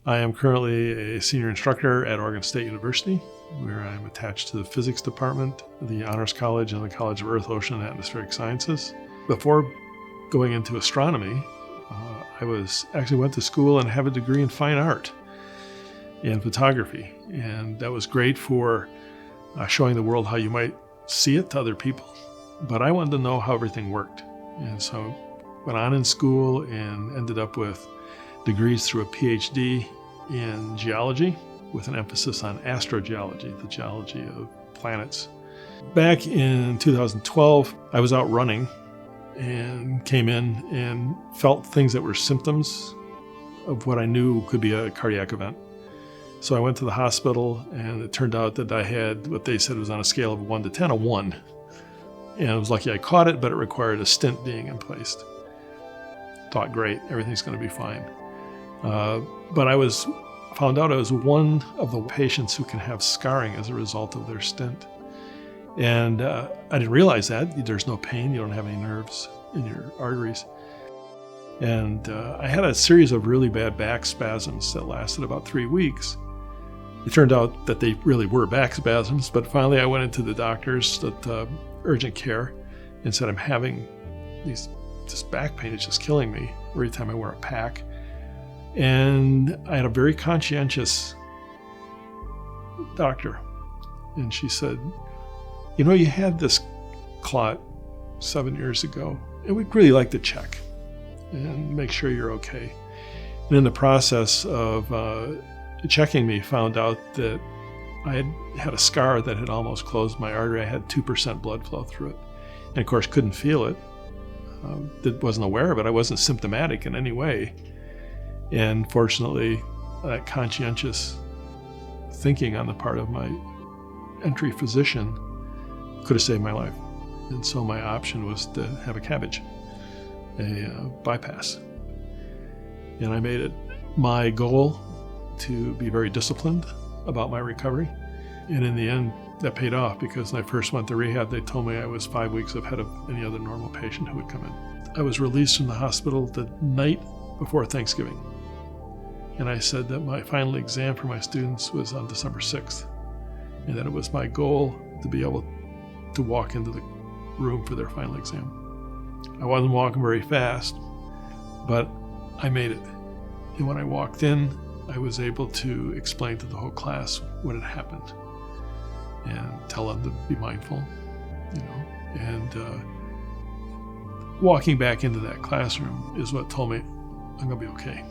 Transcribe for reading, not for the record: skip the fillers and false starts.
I am currently a senior instructor at Oregon State University, where I'm attached to the physics department, the Honors College, and the College of Earth, Ocean, and Atmospheric Sciences. Before going into astronomy, I went to school and have a degree in fine art and photography. And that was great for showing the world how you might see it to other people. But I wanted to know how everything worked. And so went on in school and ended up with degrees through a PhD in geology with an emphasis on astrogeology, the geology of planets. Back in 2012, I was out running and came in and felt things that were symptoms of what I knew could be a cardiac event. So I went to the hospital, and it turned out that I had what they said was on a scale of 1 to 10, a 1. And I was lucky I caught it, but it required a stent being in place. Thought, great, everything's going to be fine. But I found out I was one of the patients who can have scarring as a result of their stent. And I didn't realize that. There's no pain. You don't have any nerves in your arteries. And I had a series of really bad back spasms that lasted about 3 weeks. It turned out that they really were back spasms, but finally I went into the doctors at urgent care and said, I'm having this back pain. It's just killing me every time I wear a pack. And I had a very conscientious doctor. And she said, you had this clot 7 years ago, and we'd really like to check and make sure you're okay. And in the process of checking me, found out that I had a scar that had almost closed my artery. I had 2% blood flow through it. And of course, couldn't feel it. Wasn't aware of it. I wasn't symptomatic in any way. And fortunately, that conscientious thinking on the part of my entry physician could have saved my life. And so my option was to have a CABG, a bypass. And I made it my goal to be very disciplined about my recovery. And in the end, that paid off, because when I first went to rehab, they told me I was 5 weeks ahead of any other normal patient who would come in. I was released from the hospital the night before Thanksgiving. And I said that my final exam for my students was on December 6th, and that it was my goal to be able to walk into the room for their final exam. I wasn't walking very fast, but I made it. And when I walked in, I was able to explain to the whole class what had happened and tell them to be mindful, and walking back into that classroom is what told me I'm going to be okay.